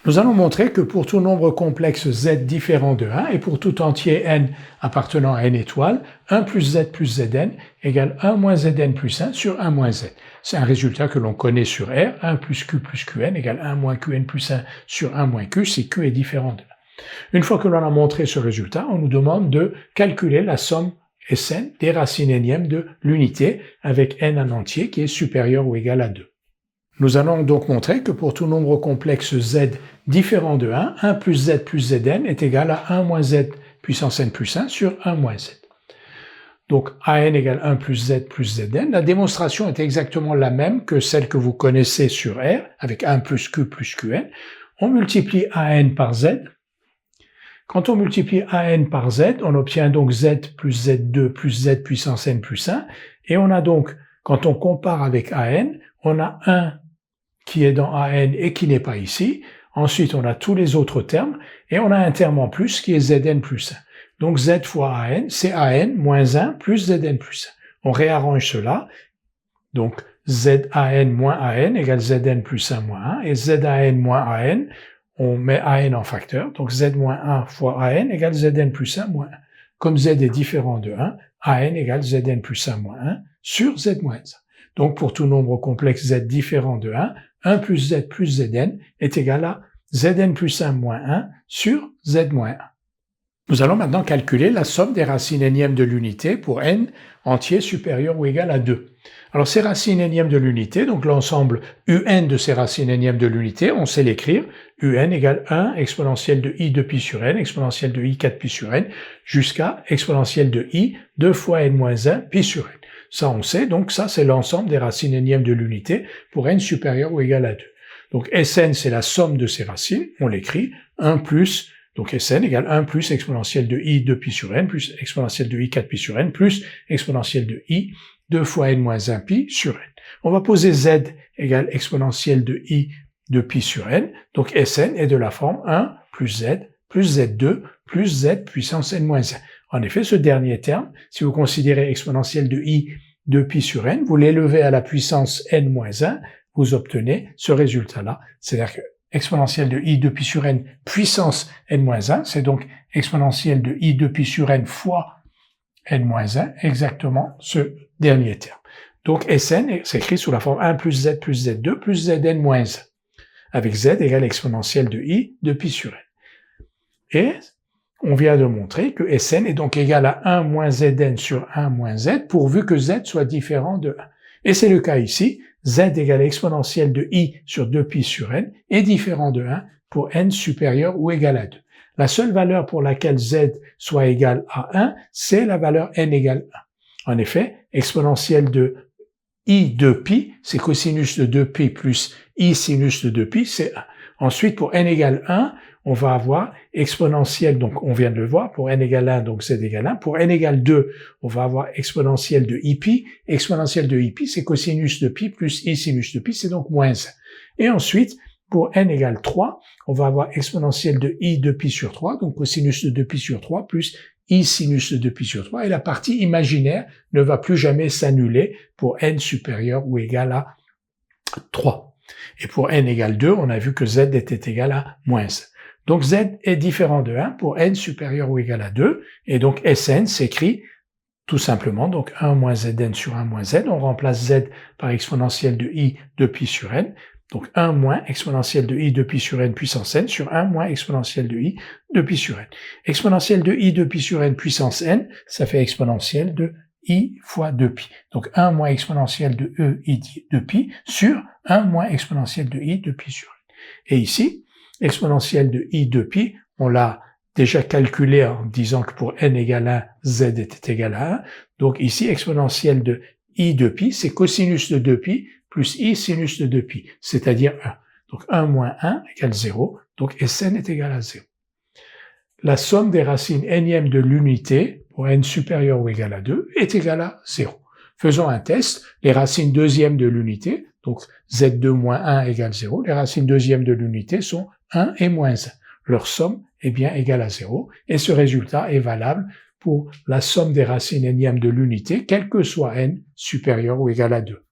Nous allons montrer que pour tout nombre complexe z différent de 1 et pour tout entier n appartenant à n étoiles, 1 plus z plus zn égale 1 moins zn plus 1 sur 1 moins z. C'est un résultat que l'on connaît sur R, 1 plus qn égale 1 moins qn plus 1 sur 1 moins q si q est différent de 1. Une fois que l'on a montré ce résultat, on nous demande de calculer la somme Sn des racines énièmes de l'unité avec n en entier qui est supérieur ou égal à 2. Nous allons donc montrer que pour tout nombre complexe z différent de 1, 1 plus z plus zn est égal à 1 moins z puissance n plus 1 sur 1 moins z. Donc an égale 1 plus z plus zn. La démonstration est exactement la même que celle que vous connaissez sur R, avec 1 plus qn. On multiplie an par z. Quand on multiplie an par z, on obtient donc z plus z2 plus z puissance n plus 1. Et on a donc, quand on compare avec an, on a 1 qui est dans an et qui n'est pas ici. Ensuite, on a tous les autres termes, et on a un terme en plus qui est zn plus 1. Donc z fois an, c'est an moins 1 plus zn plus 1. On réarrange cela. Donc zan moins an égale zn plus 1 moins 1, et zan moins an, on met an en facteur. Donc z moins 1 fois an égale zn plus 1 moins 1. Comme z est différent de 1, an égale zn plus 1 moins 1 sur z moins 1. Donc pour tout nombre complexe z différent de 1, 1 plus z plus zn est égal à zn plus 1 moins 1 sur z moins 1. Nous allons maintenant calculer la somme des racines énièmes de l'unité pour n entier supérieur ou égal à 2. Alors ces racines énièmes de l'unité, donc l'ensemble un de ces racines énièmes de l'unité, on sait l'écrire, un égale 1 exponentielle de i de pi sur n, exponentielle de i 4 pi sur n, jusqu'à exponentielle de i 2 fois n moins 1 pi sur n. Ça, on sait, donc ça, c'est l'ensemble des racines énièmes de l'unité pour n supérieur ou égal à 2. Donc Sn, c'est la somme de ces racines, on l'écrit, 1 plus, donc Sn égale 1 plus exponentielle de i 2 pi sur n, plus exponentielle de i 4 pi sur n, plus exponentielle de i 2 fois n moins 1 pi sur n. On va poser z égale exponentielle de i 2 pi sur n, donc Sn est de la forme 1 plus z2 plus z puissance n moins 1. En effet, ce dernier terme, si vous considérez exponentielle de i 2 pi sur n, vous l'élevez à la puissance n-1, vous obtenez ce résultat-là. C'est-à-dire que exponentielle de i 2 pi sur n puissance n-1, c'est donc exponentielle de i 2 pi sur n fois n-1, exactement ce dernier terme. Donc Sn s'écrit sous la forme 1 plus z2 plus zn-1, avec z égale exponentielle de i 2 pi sur n. Et on vient de montrer que Sn est donc égal à 1 moins zn sur 1 moins z, pourvu que z soit différent de 1. Et c'est le cas ici, z égale exponentielle de i sur 2 pi sur n est différent de 1 pour n supérieur ou égal à 2. La seule valeur pour laquelle z soit égal à 1, c'est la valeur n égale 1. En effet, exponentielle de i de pi, c'est cosinus de 2pi plus i sinus de 2pi, c'est 1. Ensuite, pour n égale 1, on va avoir exponentielle, donc on vient de le voir, pour n égale 1, donc z égale 1. Pour n égale 2, on va avoir exponentielle de ipi. Exponentielle de ipi, c'est cosinus de pi plus i sinus de pi, c'est donc moins 1. Et ensuite, pour n égale 3, on va avoir exponentielle de i de pi sur 3, donc cosinus de 2pi sur 3 plus i sinus de 2pi sur 3. Et la partie imaginaire ne va plus jamais s'annuler pour n supérieur ou égal à 3. Et pour n égale 2, on a vu que z était égal à moins 1. Donc z est différent de 1 pour n supérieur ou égal à 2, et donc Sn s'écrit tout simplement, donc 1 moins zn sur 1 moins z, on remplace z par exponentielle de i de pi sur n, donc 1 moins exponentielle de i de pi sur n puissance n sur 1 moins exponentielle de i de pi sur n. Exponentielle de i de pi sur n puissance n, ça fait exponentielle de i fois 2pi. Donc 1 moins exponentielle de e i de pi sur 1 moins exponentielle de i de pi sur n. Et ici, exponentielle de i de pi, on l'a déjà calculé en disant que pour n égale 1, z était égal à 1. Donc ici, exponentielle de i de pi, c'est cosinus de 2pi plus i sinus de 2pi, c'est-à-dire 1. Donc 1 moins 1 égale 0, donc Sn est égal à 0. La somme des racines énièmes de l'unité, pour n supérieur ou égal à 2, est égale à 0. Faisons un test, les racines deuxièmes de l'unité, donc z2 moins 1 égale 0, les racines deuxièmes de l'unité sont 1 et moins 1. Leur somme est bien égale à 0, et ce résultat est valable pour la somme des racines énièmes de l'unité, quel que soit n supérieur ou égal à 2.